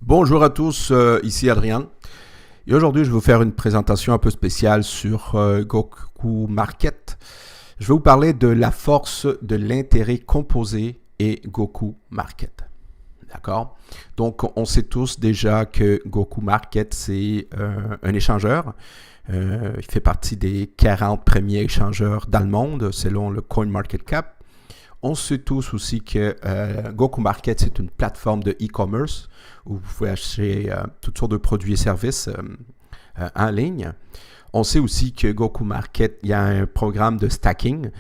Bonjour à tous, ici Adrien. Et aujourd'hui, je vais vous faire une présentation un peu spéciale sur Goku Market. Je vais vous parler de la force de l'intérêt composé et Goku Market. D'accord? Donc, on sait tous déjà que Goku Market, c'est un échangeur. Il fait partie des 40 premiers échangeurs dans le monde, selon le CoinMarketCap. On sait tous aussi que Goku Market, c'est une plateforme de e-commerce où vous pouvez acheter toutes sortes de produits et services en ligne. On sait aussi que Goku Market, il y a un programme de stacking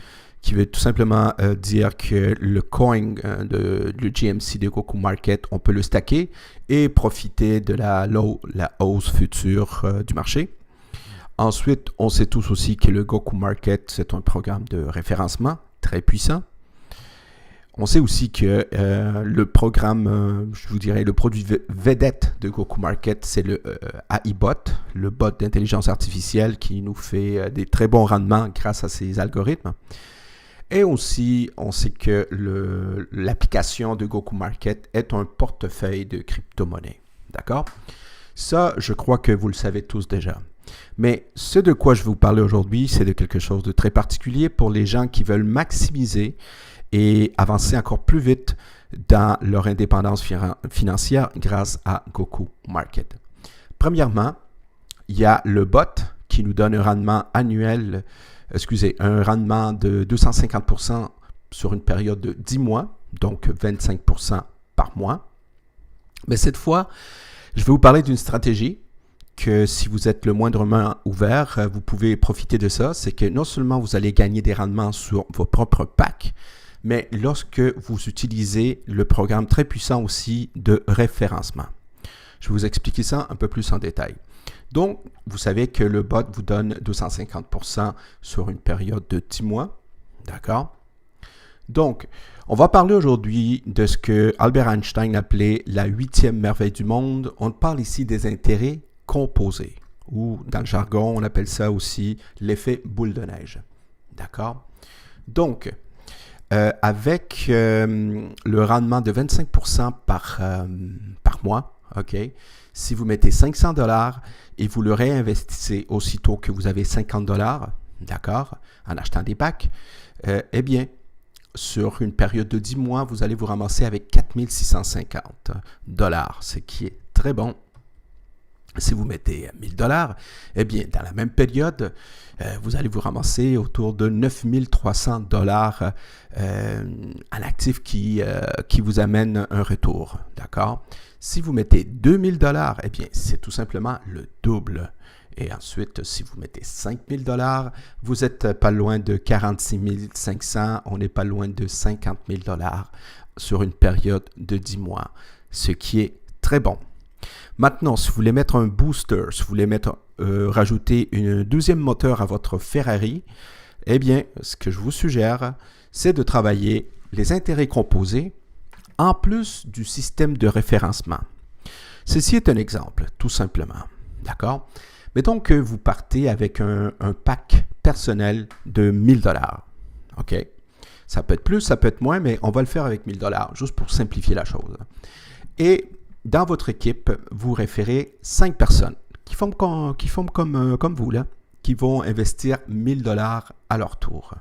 qui veut tout simplement dire que le coin le GMC de Goku Market, on peut le stacker et profiter de la hausse future du marché. Ensuite, on sait tous aussi que le Goku Market, c'est un programme de référencement très puissant. On sait aussi que le programme, je vous dirais, le produit vedette de Goku Market, c'est le AI-Bot, le bot d'intelligence artificielle qui nous fait des très bons rendements grâce à ses algorithmes. Et aussi, on sait que l'application de Goku Market est un portefeuille de crypto-monnaies. D'accord? Ça, je crois que vous le savez tous déjà. Mais ce de quoi je vais vous parler aujourd'hui, c'est de quelque chose de très particulier pour les gens qui veulent maximiser et avancer encore plus vite dans leur indépendance financière grâce à Goku Market. Premièrement, il y a le bot qui nous donne un rendement annuel, un rendement de 250% sur une période de 10 mois, donc 25% par mois. Mais cette fois, je vais vous parler d'une stratégie que si vous êtes le moindrement ouvert, vous pouvez profiter de ça. C'est que non seulement vous allez gagner des rendements sur vos propres packs, mais lorsque vous utilisez le programme très puissant aussi de référencement. Je vais vous expliquer ça un peu plus en détail. Donc, vous savez que le bot vous donne 250% sur une période de 10 mois. D'accord? Donc, on va parler aujourd'hui de ce que Albert Einstein appelait la 8e merveille du monde. On parle ici des intérêts composés, ou dans le jargon, on appelle ça aussi l'effet boule de neige. D'accord? Donc, avec le rendement de 25% par mois, ok, si vous mettez 500 $ et vous le réinvestissez aussitôt que vous avez 50 $, d'accord, en achetant des packs, eh bien, sur une période de 10 mois, vous allez vous ramasser avec 4650 $, ce qui est très bon. Si vous mettez 1000 $, eh bien, dans la même période, vous allez vous ramasser autour de 9300 $ en actif qui vous amène un retour. D'accord? Si vous mettez 2000 $, eh bien, c'est tout simplement le double. Et ensuite, si vous mettez 5000 $, vous n'êtes pas loin de 46 500, on n'est pas loin de 50 000 $ sur une période de 10 mois, ce qui est très bon. Maintenant, si vous voulez mettre un booster, si vous voulez rajouter un deuxième moteur à votre Ferrari, eh bien, ce que je vous suggère, c'est de travailler les intérêts composés en plus du système de référencement. Ceci est un exemple, tout simplement. D'accord? Mettons que vous partez avec un pack personnel de 1000 $. OK? Ça peut être plus, ça peut être moins, mais on va le faire avec 1000 $, juste pour simplifier la chose. Et dans votre équipe, vous référez 5 personnes qui font comme vous, là, qui vont investir 1000 $ à leur tour.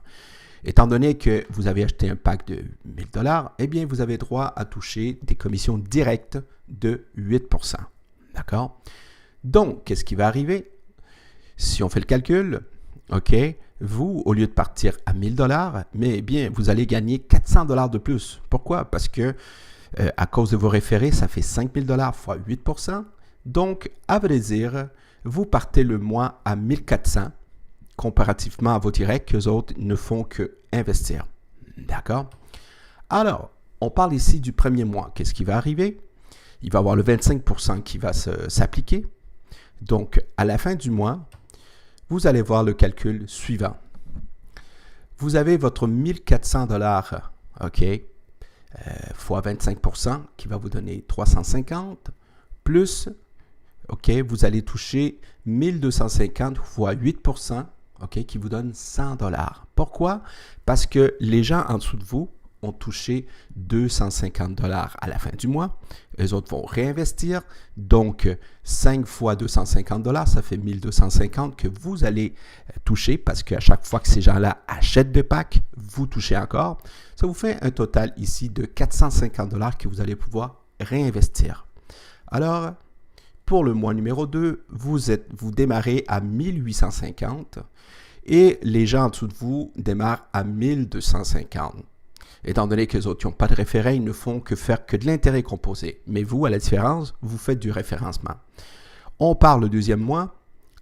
Étant donné que vous avez acheté un pack de 1000 $, eh bien, vous avez droit à toucher des commissions directes de 8%. D'accord? Donc, qu'est-ce qui va arriver? Si on fait le calcul, OK, vous, au lieu de partir à 1000 $, mais eh bien, vous allez gagner 400 $ de plus. Pourquoi? Parce que à cause de vos référés, ça fait 5000 $ fois 8%. Donc, à vrai dire, vous partez le mois à 1400 comparativement à vos directs qu'eux autres ne font que investir. D'accord? Alors, on parle ici du premier mois. Qu'est-ce qui va arriver? Il va y avoir le 25% qui va s'appliquer. Donc, à la fin du mois, vous allez voir le calcul suivant. Vous avez votre 1400 $, OK, fois 25% qui va vous donner 350, plus, OK, vous allez toucher 1250 fois 8%, OK, qui vous donne 100 $. Pourquoi? Parce que les gens en dessous de vous ont touché 250 $ à la fin du mois. Les autres vont réinvestir. Donc, 5 fois 250 $, ça fait 1250 que vous allez toucher parce qu'à chaque fois que ces gens-là achètent des packs, vous touchez encore. Ça vous fait un total ici de 450 $ que vous allez pouvoir réinvestir. Alors, pour le mois numéro 2, vous démarrez à 1850 et les gens en dessous de vous démarrent à 1250. Étant donné que les autres n'ont pas de référent, ils ne font que faire que de l'intérêt composé. Mais vous, à la différence, vous faites du référencement. On part le deuxième mois.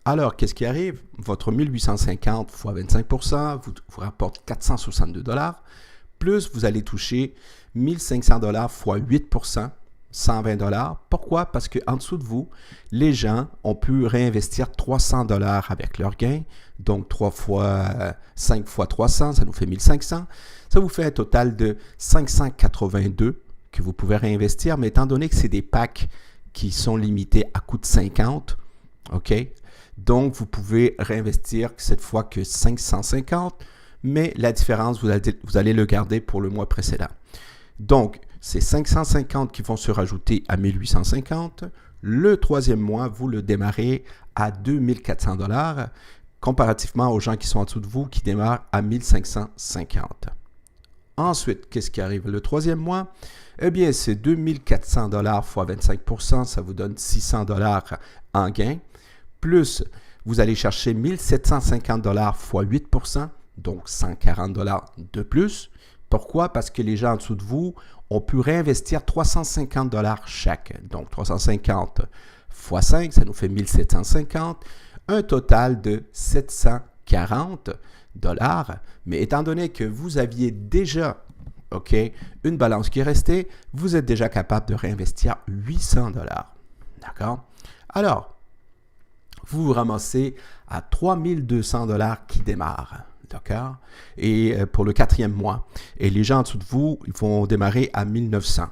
Alors, qu'est-ce qui arrive? Votre 1850 fois 25% vous rapporte 462 $. Plus, vous allez toucher 1500 $ fois 8%. 120 $. Pourquoi? Parce qu'en dessous de vous, les gens ont pu réinvestir 300 $ avec leur gain. Donc, 3 fois 5 fois 300, ça nous fait 1500. Ça vous fait un total de 582 que vous pouvez réinvestir. Mais étant donné que c'est des packs qui sont limités à coût de 50, OK? Donc, vous pouvez réinvestir cette fois que 550, mais la différence, vous allez le garder pour le mois précédent. Donc, c'est 550 qui vont se rajouter à 1850. Le troisième mois, vous le démarrez à 2400 $, comparativement aux gens qui sont en dessous de vous qui démarrent à 1550. Ensuite, qu'est-ce qui arrive le troisième mois? Eh bien, c'est 2400 $ fois 25%, ça vous donne 600 $ en gain. Plus, vous allez chercher 1750 $ fois 8%, donc 140 $ de plus. Pourquoi? Parce que les gens en dessous de vous ont pu réinvestir 350 $ chaque. Donc, 350 fois 5, ça nous fait 1750. Un total de 740 $. Mais étant donné que vous aviez déjà une balance qui est restée, vous êtes déjà capable de réinvestir 800 $. D'accord? Alors, vous vous ramassez à 3200 $ qui démarrent. D'accord? Et pour le quatrième mois. Et les gens en dessous de vous, ils vont démarrer à 1900.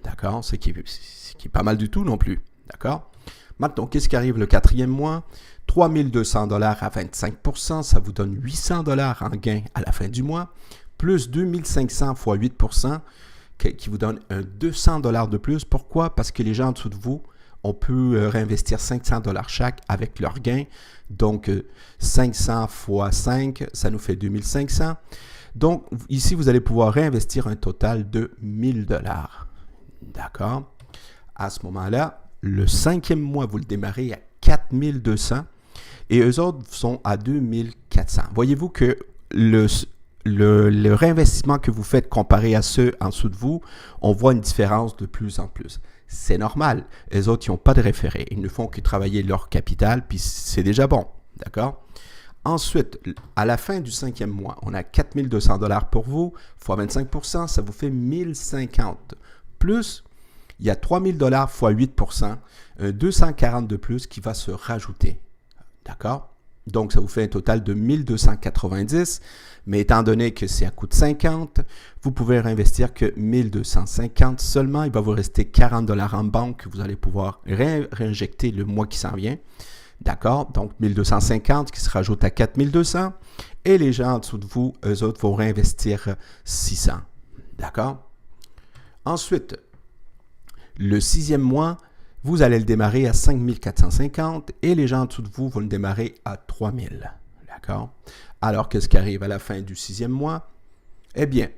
D'accord? Ce qui est pas mal du tout non plus. D'accord? Maintenant, qu'est-ce qui arrive le quatrième mois? 3200 $ à 25%, ça vous donne 800 $ en gain à la fin du mois. Plus 2500 fois 8%, qui vous donne un 200 $ de plus. Pourquoi? Parce que les gens en dessous de vous, on peut réinvestir 500 $ chaque avec leur gain. Donc, 500 fois 5, ça nous fait 2500. Donc, ici, vous allez pouvoir réinvestir un total de 1000 $. D'accord? À ce moment-là, le cinquième mois, vous le démarrez à 4200 et eux autres sont à 2400. Voyez-vous que le réinvestissement que vous faites comparé à ceux en dessous de vous, on voit une différence de plus en plus. C'est normal. Les autres, ils n'ont pas de référé. Ils ne font que travailler leur capital, puis c'est déjà bon. D'accord? Ensuite, à la fin du cinquième mois, on a 4200 $ pour vous, fois 25%, ça vous fait 1050. Plus, il y a 3000 $ fois 8%, 240 de plus qui va se rajouter. D'accord? Donc, ça vous fait un total de 1290. Mais étant donné que c'est à coût de 50, vous pouvez réinvestir que 1250 seulement. Il va vous rester 40 $ en banque que vous allez pouvoir réinjecter le mois qui s'en vient. D'accord? Donc, 1250 qui se rajoute à 4200. Et les gens en dessous de vous, eux autres, vont réinvestir 600. D'accord? Ensuite, le sixième mois, vous allez le démarrer à 5450 et les gens en dessous de vous vont le démarrer à 3000. D'accord? Alors, qu'est-ce qui arrive à la fin du sixième mois? Eh bien,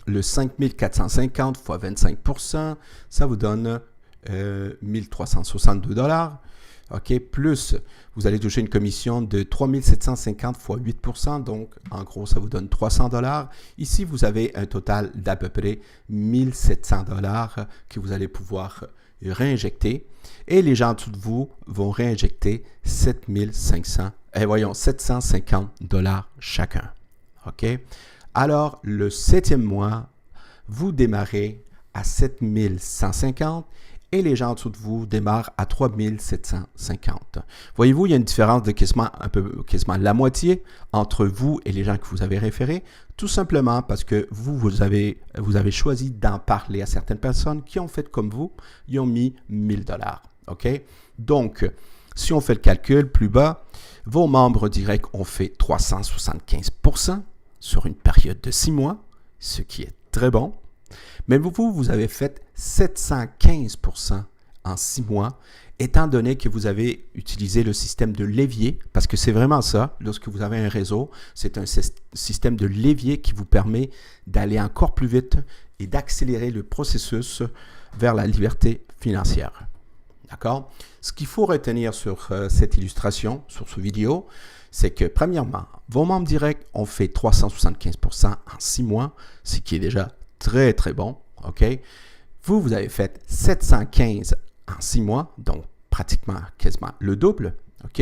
le 5450 fois 25%, ça vous donne 1362 $. OK? Plus, vous allez toucher une commission de 3750 fois 8%. Donc, en gros, ça vous donne 300 $. Ici, vous avez un total d'à peu près 1700 $ que vous allez pouvoir réinjecter. Et les gens en dessous de vous vont réinjecter 750 $ chacun. OK? Alors, le septième mois, vous démarrez à 7150 et les gens en dessous de vous démarrent à 3750. Voyez-vous, il y a une différence de quasiment la moitié entre vous et les gens que vous avez référés, tout simplement parce que vous avez choisi d'en parler à certaines personnes qui ont fait comme vous, ils ont mis 1000 $. OK? Donc, si on fait le calcul plus bas, vos membres directs ont fait 375% sur une période de 6 mois, ce qui est très bon. Mais vous avez fait 715% en 6 mois, étant donné que vous avez utilisé le système de levier, parce que c'est vraiment ça, lorsque vous avez un réseau, c'est un système de levier qui vous permet d'aller encore plus vite et d'accélérer le processus vers la liberté financière. D'accord? Ce qu'il faut retenir sur cette illustration, sur ce vidéo, c'est que premièrement, vos membres directs ont fait 375% en 6 mois, ce qui est déjà très, très bon. OK? Vous avez fait 715 en 6 mois, donc pratiquement quasiment le double. OK?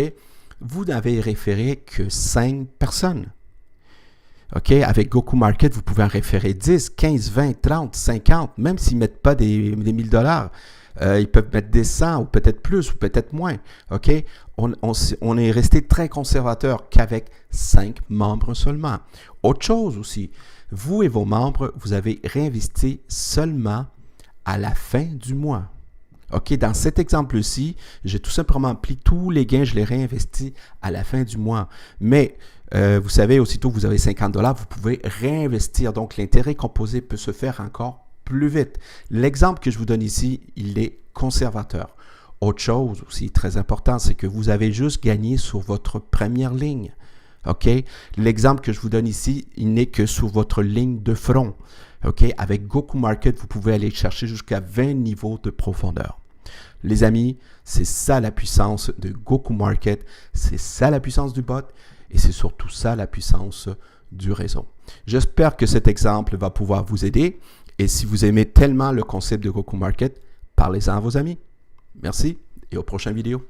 Vous n'avez référé que 5 personnes. OK? Avec Goku Market, vous pouvez en référer 10, 15, 20, 30, 50, même s'ils ne mettent pas des $1000. Ils peuvent mettre des 100 ou peut-être plus ou peut-être moins. OK? On est resté très conservateur qu'avec 5 membres seulement. Autre chose aussi, vous et vos membres, vous avez réinvesti seulement à la fin du mois. OK? Dans cet exemple-ci, j'ai tout simplement pris tous les gains, je les réinvestis à la fin du mois. Mais vous savez, aussitôt que vous avez $50, vous pouvez réinvestir. Donc, l'intérêt composé peut se faire encore plus vite. L'exemple que je vous donne ici, il est conservateur. Autre chose aussi très important, c'est que vous avez juste gagné sur votre première ligne. OK? L'exemple que je vous donne ici, il n'est que sur votre ligne de front. OK? Avec Goku Market, vous pouvez aller chercher jusqu'à 20 niveaux de profondeur. Les amis, c'est ça la puissance de Goku Market, c'est ça la puissance du bot et c'est surtout ça la puissance du réseau. J'espère que cet exemple va pouvoir vous aider. Et si vous aimez tellement le concept de Goku Market, parlez-en à vos amis. Merci et aux prochaines vidéos.